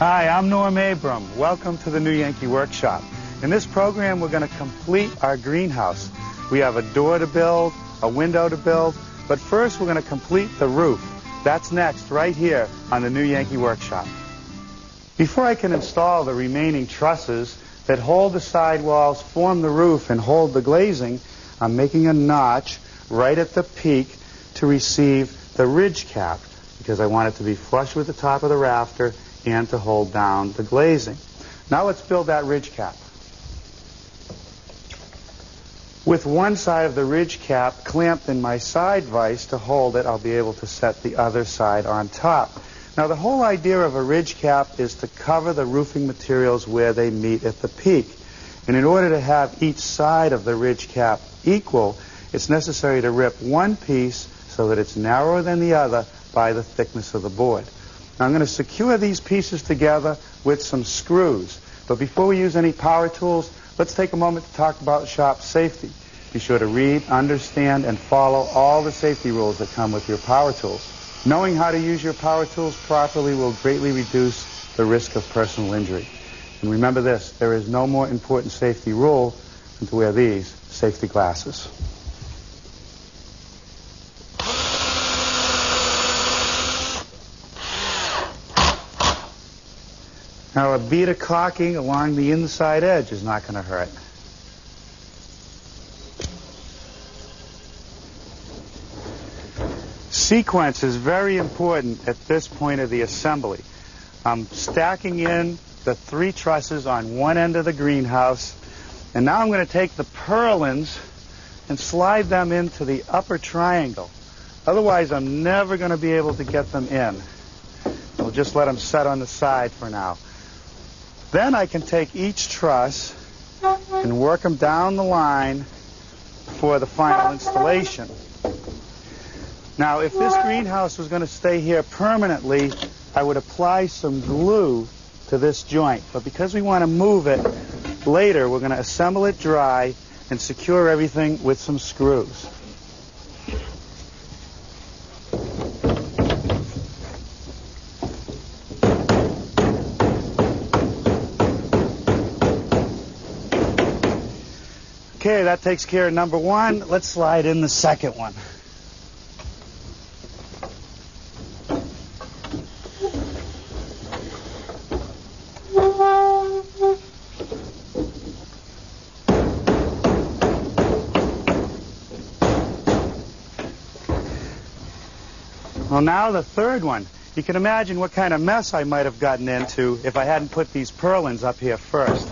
Hi, I'm Norm Abram. Welcome to the New Yankee Workshop. In this program, we're going to complete our greenhouse. We have a door to build, a window to build, but first we're going to complete the roof. That's next, right here on the New Yankee Workshop. Before I can install the remaining trusses that hold the sidewalls, form the roof, and hold the glazing, I'm making a notch right at the peak to receive the ridge cap, because I want it to be flush with the top of the rafter and to hold down the glazing. Now let's build that ridge cap. With one side of the ridge cap clamped in my side vise to hold it, I'll be able to set the other side on top. Now the whole idea of a ridge cap is to cover the roofing materials where they meet at the peak. And in order to have each side of the ridge cap equal, it's necessary to rip one piece so that it's narrower than the other by the thickness of the board. Now I'm going to secure these pieces together with some screws. But before we use any power tools, let's take a moment to talk about shop safety. Be sure to read, understand, and follow all the safety rules that come with your power tools. Knowing how to use your power tools properly will greatly reduce the risk of personal injury. And remember this, there is no more important safety rule than to wear these safety glasses. Now a bead of caulking along the inside edge is not going to hurt. Sequence is very important at this point of the assembly. I'm stacking in the 3 trusses on one end of the greenhouse, and now I'm going to take the purlins and slide them into the upper triangle. Otherwise, I'm never going to be able to get them in. We'll just let them set on the side for now. Then I can take each truss and work them down the line for the final installation. Now, if this greenhouse was going to stay here permanently, I would apply some glue to this joint. But because we want to move it later, we're going to assemble it dry and secure everything with some screws. Okay, that takes care of number 1. Let's slide in the second one. Well, now the third one. You can imagine what kind of mess I might have gotten into if I hadn't put these purlins up here first.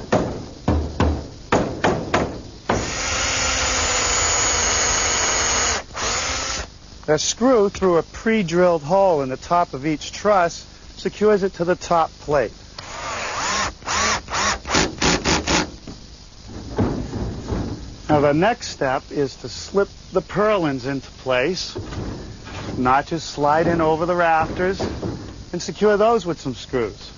A screw through a pre-drilled hole in the top of each truss secures it to the top plate. Now the next step is to slip the purlins into place. Notches slide in over the rafters and secure those with some screws.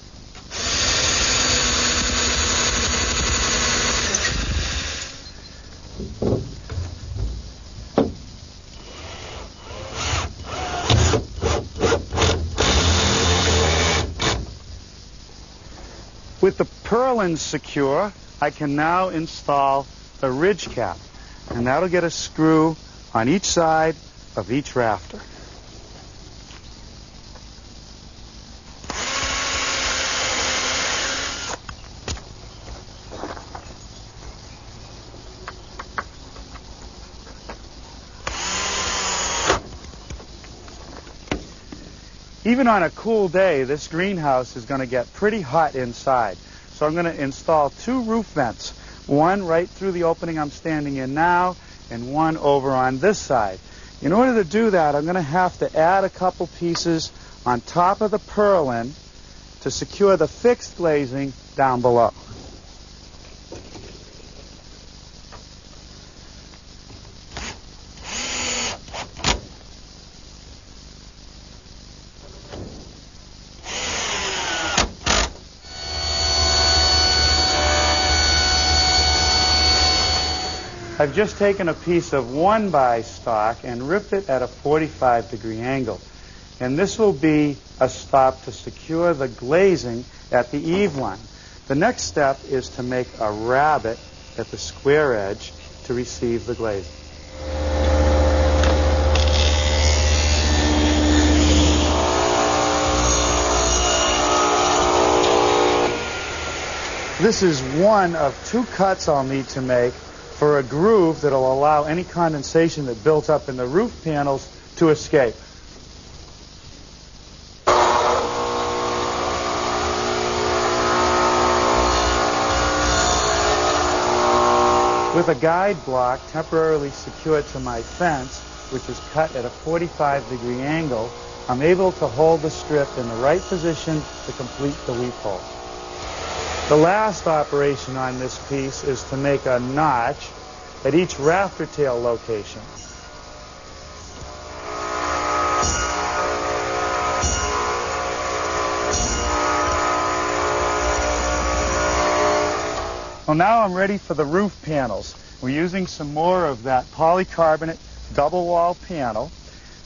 With the purlins secure, I can now install a ridge cap, and that'll get a screw on each side of each rafter. Even on a cool day, this greenhouse is going to get pretty hot inside. So I'm going to install 2 roof vents, one right through the opening I'm standing in now, and one over on this side. In order to do that, I'm going to have to add a couple pieces on top of the purlin to secure the fixed glazing down below. I've just taken a piece of 1x stock and ripped it at a 45-degree angle. and this will be a stop to secure the glazing at the eave line. The next step is to make a rabbet at the square edge to receive the glazing. This is one of two cuts I'll need to make for a groove that will allow any condensation that built up in the roof panels to escape. With a guide block temporarily secured to my fence, which is cut at a 45-degree angle, I'm able to hold the strip in the right position to complete the weep hole. The last operation on this piece is to make a notch at each rafter tail location. Well, now I'm ready for the roof panels. We're using some more of that polycarbonate double wall panel.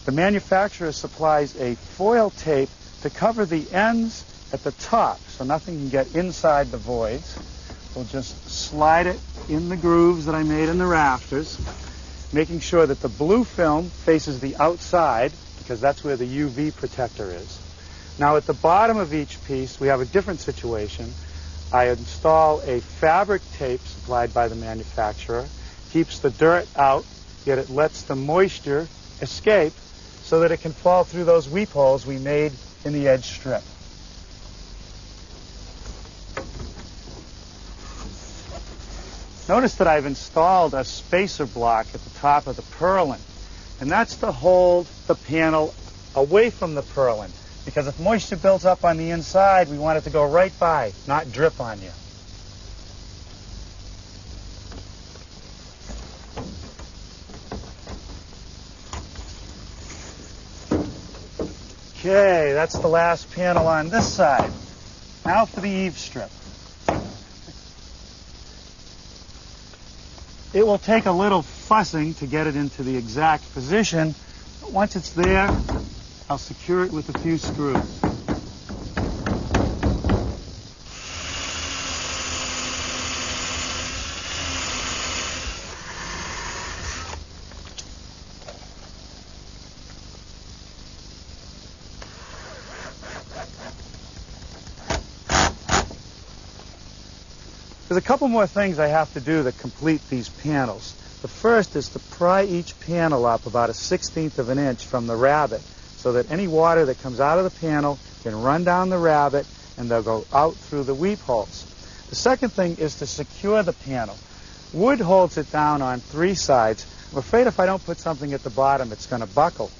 The manufacturer supplies a foil tape to cover the ends at the top so nothing can get inside the voids. We'll just slide it in the grooves that I made in the rafters, making sure that the blue film faces the outside because that's where the UV protector is. Now at the bottom of each piece we have a different situation. I install a fabric tape supplied by the manufacturer, keeps the dirt out, yet it lets the moisture escape so that it can fall through those weep holes we made in the edge strip. Notice that I've installed a spacer block at the top of the purlin, and that's to hold the panel away from the purlin, because if moisture builds up on the inside, we want it to go right by, not drip on you. Okay, that's the last panel on this side. Now for the eave strip. It will take a little fussing to get it into the exact position, but once it's there, I'll secure it with a few screws. There's a couple more things I have to do to complete these panels. The first is to pry each panel up about 1/16 of an inch from the rabbet so that any water that comes out of the panel can run down the rabbet and they'll go out through the weep holes. The second thing is to secure the panel. Wood holds it down on 3 sides. I'm afraid if I don't put something at the bottom it's going to buckle,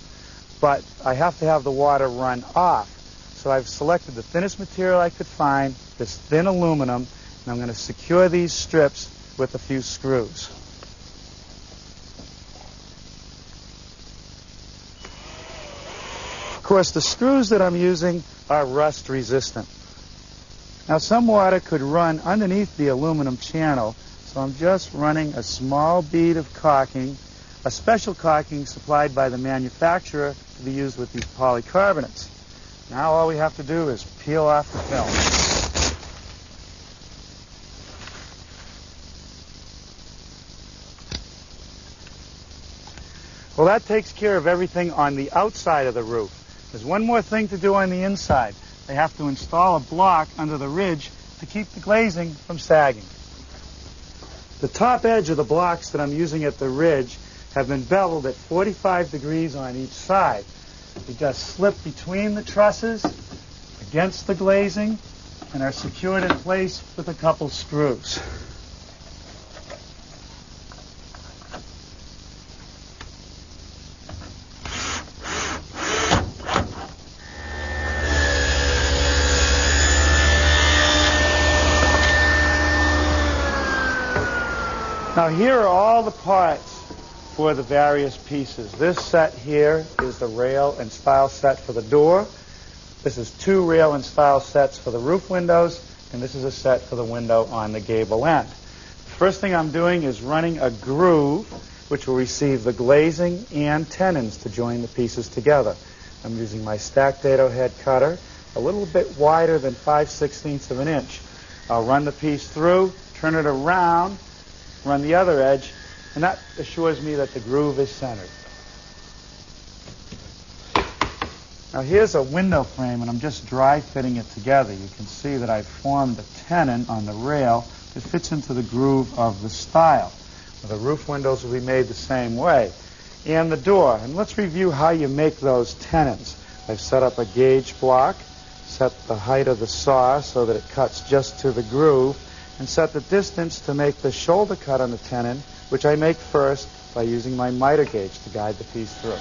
but I have to have the water run off. So I've selected the thinnest material I could find, this thin aluminum, and I'm going to secure these strips with a few screws. Of course, the screws that I'm using are rust resistant. Now, some water could run underneath the aluminum channel, so I'm just running a small bead of caulking, a special caulking supplied by the manufacturer to be used with these polycarbonates. Now all we have to do is peel off the film. Well, that takes care of everything on the outside of the roof. There's one more thing to do on the inside. They have to install a block under the ridge to keep the glazing from sagging. The top edge of the blocks that I'm using at the ridge have been beveled at 45 degrees on each side. We just slip between the trusses against the glazing and are secured in place with a couple screws. Now here are all the parts for the various pieces. This set here is the rail and stile set for the door. This is 2 rail and stile sets for the roof windows, and this is a set for the window on the gable end. The first thing I'm doing is running a groove which will receive the glazing and tenons to join the pieces together. I'm using my stacked dado head cutter, a little bit wider than 5/16 of an inch. I'll run the piece through, turn it around, run the other edge, and that assures me that the groove is centered. Now here's a window frame, and I'm just dry fitting it together. You can see that I've formed a tenon on the rail that fits into the groove of the stile. Well, the roof windows will be made the same way. And the door. And let's review how you make those tenons. I've set up a gauge block, set the height of the saw so that it cuts just to the groove, and set the distance to make the shoulder cut on the tenon, which I make first by using my miter gauge to guide the piece through.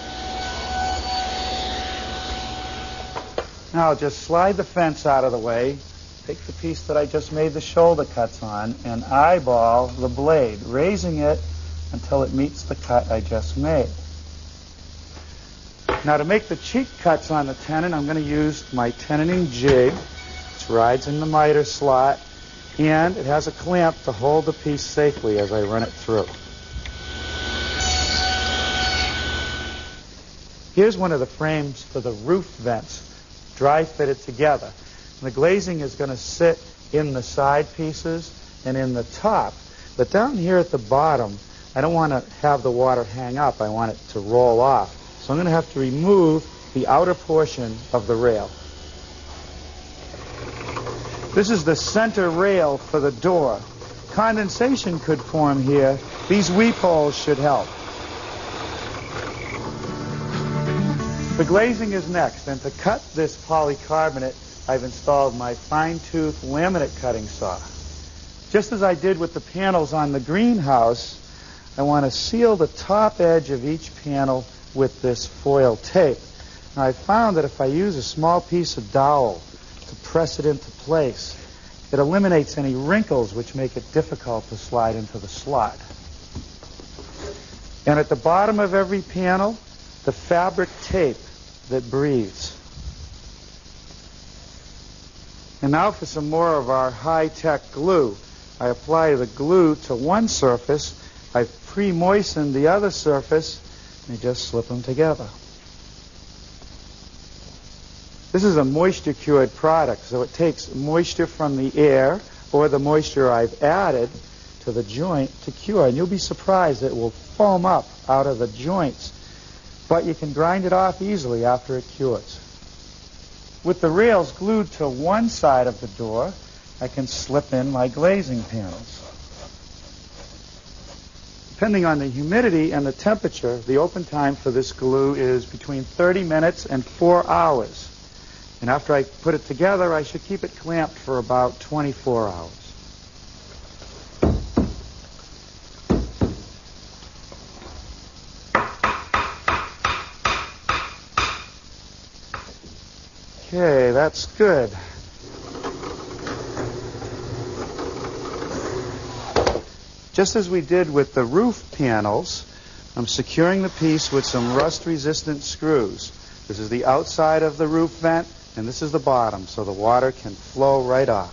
Now I'll just slide the fence out of the way, take the piece that I just made the shoulder cuts on, and eyeball the blade, raising it until it meets the cut I just made. Now to make the cheek cuts on the tenon, I'm going to use my tenoning jig, which rides in the miter slot, and it has a clamp to hold the piece safely as I run it through. Here's one of the frames for the roof vents, dry fitted together. And the glazing is going to sit in the side pieces and in the top. But down here at the bottom, I don't want to have the water hang up. I want it to roll off. So I'm going to have to remove the outer portion of the rail. This is the center rail for the door. Condensation could form here. These weep holes should help. The glazing is next, and to cut this polycarbonate, I've installed my fine-tooth laminate cutting saw. Just as I did with the panels on the greenhouse, I want to seal the top edge of each panel with this foil tape. Now, I found that if I use a small piece of dowel to press it into place, it eliminates any wrinkles which make it difficult to slide into the slot. And at the bottom of every panel, the fabric tape that breathes. And now for some more of our high-tech glue. I apply the glue to one surface. I've pre-moistened the other surface, and I just slip them together. This is a moisture-cured product, so it takes moisture from the air or the moisture I've added to the joint to cure. And you'll be surprised it will foam up out of the joints. But you can grind it off easily after it cures. With the rails glued to one side of the door, I can slip in my glazing panels. Depending on the humidity and the temperature, the open time for this glue is between 30 minutes and 4 hours. And after I put it together, I should keep it clamped for about 24 hours. Okay, that's good. Just as we did with the roof panels, I'm securing the piece with some rust-resistant screws. This is the outside of the roof vent, and this is the bottom, so the water can flow right off.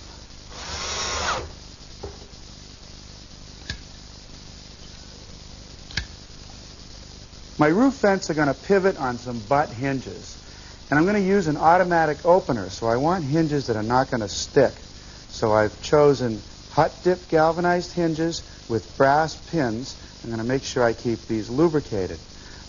My roof vents are going to pivot on some butt hinges. And I'm going to use an automatic opener, so I want hinges that are not going to stick. So I've chosen hot-dip galvanized hinges with brass pins. I'm going to make sure I keep these lubricated.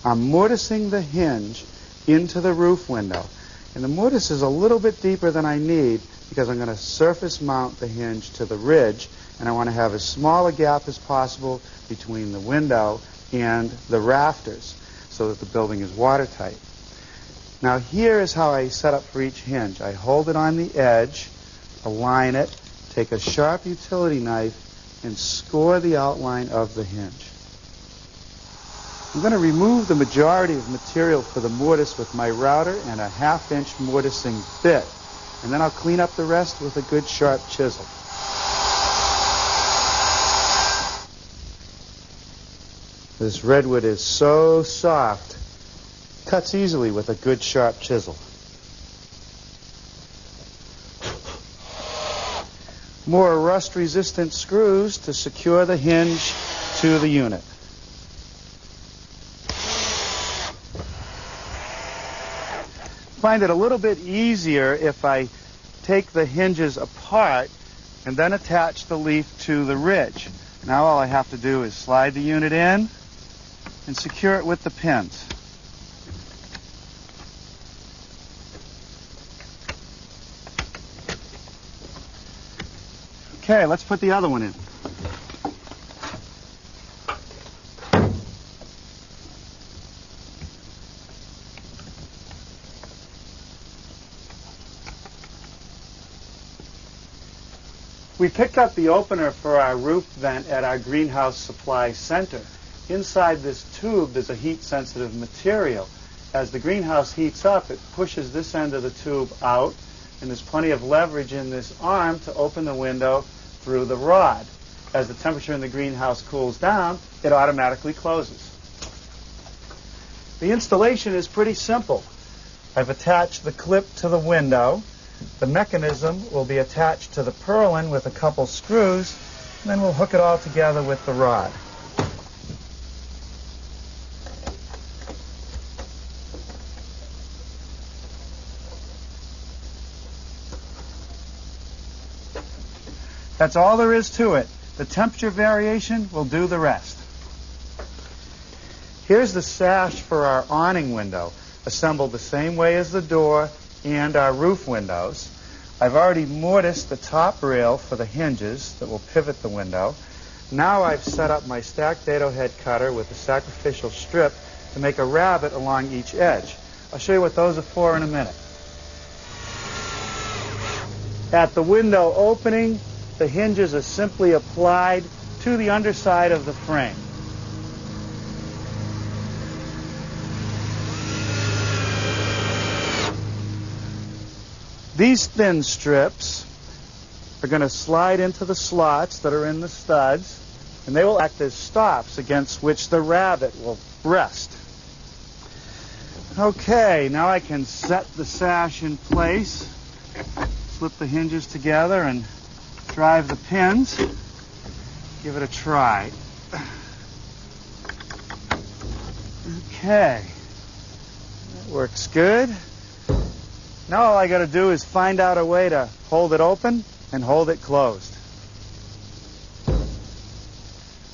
I'm mortising the hinge into the roof window. And the mortise is a little bit deeper than I need because I'm going to surface mount the hinge to the ridge, and I want to have as small a gap as possible between the window and the rafters so that the building is watertight. Now here is how I set up for each hinge. I hold it on the edge, align it, take a sharp utility knife, and score the outline of the hinge. I'm going to remove the majority of material for the mortise with my router and a 1/2-inch mortising bit. And then I'll clean up the rest with a good sharp chisel. This redwood is so soft. Cuts easily with a good sharp chisel. More rust-resistant screws to secure the hinge to the unit. find it a little bit easier if I take the hinges apart and then attach the leaf to the ridge. Now all I have to do is slide the unit in and secure it with the pins. Okay, let's put the other one in. We picked up the opener for our roof vent at our greenhouse supply center. Inside this tube, there's a heat-sensitive material. As the greenhouse heats up, it pushes this end of the tube out, and there's plenty of leverage in this arm to open the window through the rod. As the temperature in the greenhouse cools down, it automatically closes. The installation is pretty simple. I've attached the clip to the window. The mechanism will be attached to the purlin with a couple screws, and then we'll hook it all together with the rod. That's all there is to it. The temperature variation will do the rest. Here's the sash for our awning window, assembled the same way as the door and our roof windows. I've already mortised the top rail for the hinges that will pivot the window. Now I've set up my stacked dado head cutter with a sacrificial strip to make a rabbet along each edge. I'll show you what those are for in a minute. At the window opening, the hinges are simply applied to the underside of the frame. These thin strips are going to slide into the slots that are in the studs, and they will act as stops against which the rabbet will rest. Okay, now I can set the sash in place, slip the hinges together, and drive the pins. Give it a try. Okay, that works good. Now all I got to do is find out a way to hold it open and hold it closed.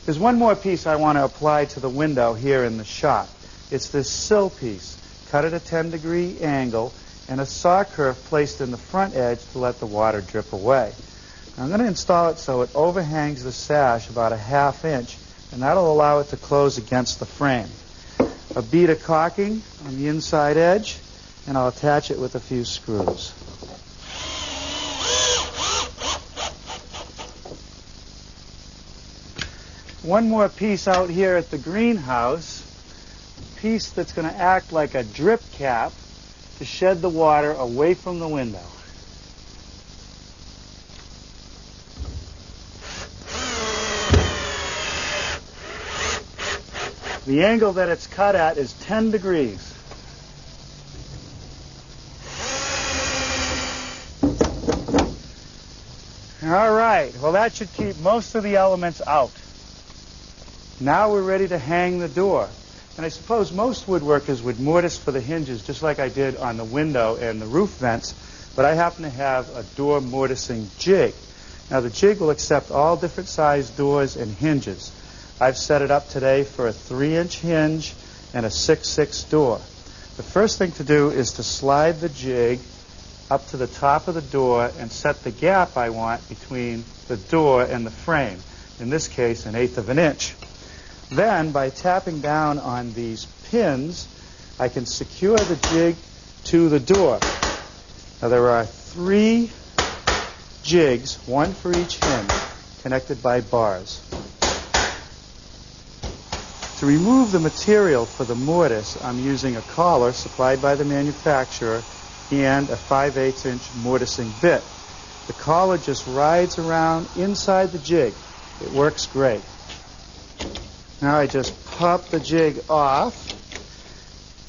There's one more piece I want to apply to the window here in the shop. It's this sill piece, cut at a 10-degree angle, and a saw curve placed in the front edge to let the water drip away. Now I'm going to install it so it overhangs the sash about a ½ inch, and that'll allow it to close against the frame. A bead of caulking on the inside edge, and I'll attach it with a few screws. One more piece out here at the greenhouse, a piece that's going to act like a drip cap to shed the water away from the window. The angle that it's cut at is 10 degrees. All right, well that should keep most of the elements out. Now we're ready to hang the door. And I suppose most woodworkers would mortise for the hinges just like I did on the window and the roof vents, but I happen to have a door mortising jig. Now the jig will accept all different size doors and hinges. I've set it up today for a 3-inch hinge and a 6/6 door. The first thing to do is to slide the jig up to the top of the door and set the gap I want between the door and the frame, in this case an 1/8 of an inch. Then by tapping down on these pins, I can secure the jig to the door. Now there are 3 jigs, one for each hinge, connected by bars. To remove the material for the mortise, I'm using a collar supplied by the manufacturer and a 5/8 inch mortising bit. The collar just rides around inside the jig. It works great. Now I just pop the jig off,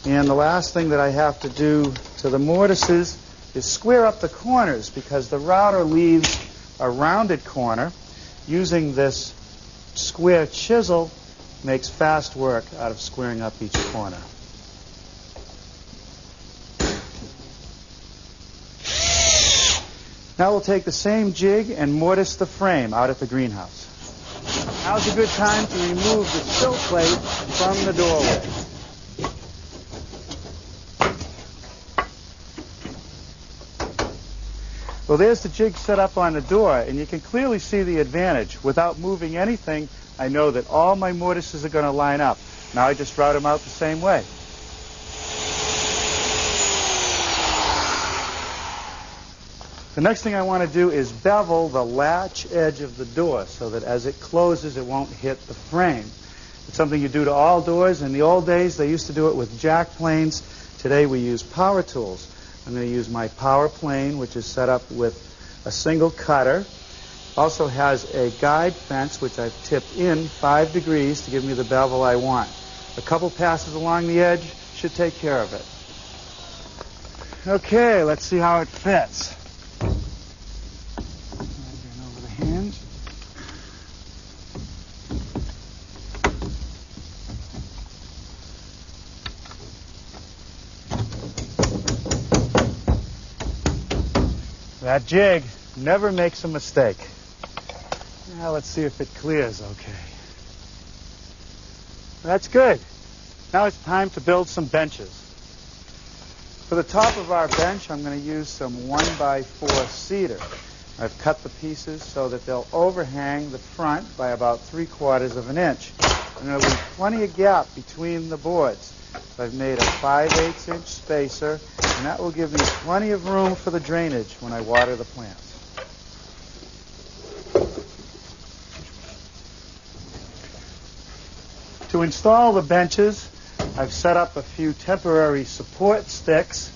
and the last thing that I have to do to the mortises is square up the corners, because the router leaves a rounded corner. Using this square chisel makes fast work out of squaring up each corner. Now we'll take the same jig and mortise the frame out at the greenhouse. Now's a good time to remove the sill plate from the doorway. Well, there's the jig set up on the door, and you can clearly see the advantage. Without moving anything, I know that all my mortises are going to line up. Now I just route them out the same way. The next thing I want to do is bevel the latch edge of the door so that as it closes, it won't hit the frame. It's something you do to all doors. In the old days, they used to do it with jack planes. Today, we use power tools. I'm going to use my power plane, which is set up with a single cutter. Also has a guide fence, which I've tipped in 5 degrees to give me the bevel I want. A couple passes along the edge should take care of it. Okay, let's see how it fits. Over the hinge. That jig never makes a mistake. Now let's see if it clears okay. That's good. Now it's time to build some benches. For the top of our bench, I'm going to use some 1x4 cedar. I've cut the pieces so that they'll overhang the front by about 3/4 of an inch. And there'll be plenty of gap between the boards. So I've made a 5/8 inch spacer, and that will give me plenty of room for the drainage when I water the plants. To install the benches, I've set up a few temporary support sticks.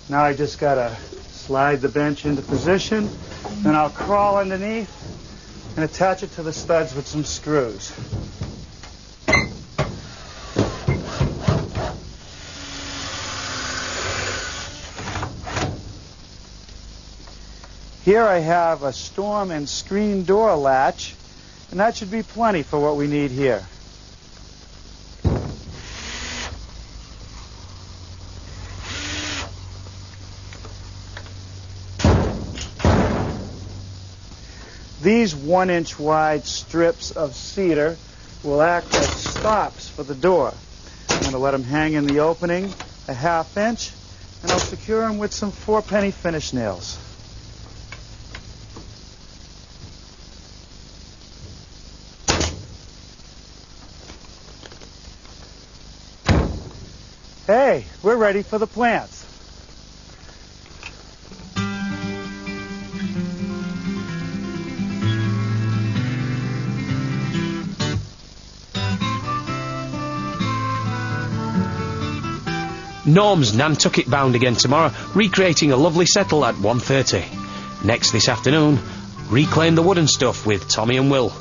Now I just got to slide the bench into position, then I'll crawl underneath and attach it to the studs with some screws. Here I have a storm and screen door latch, and that should be plenty for what we need here. These 1-inch wide strips of cedar will act as stops for the door. I'm going to let them hang in the opening a 1/2 inch, and I'll secure them with some 4-penny finish nails. Hey, we're ready for the plants. Norm's Nantucket bound again tomorrow, recreating a lovely settle at 1:30. Next this afternoon, Reclaim the Wooden Stuff with Tommy and Will.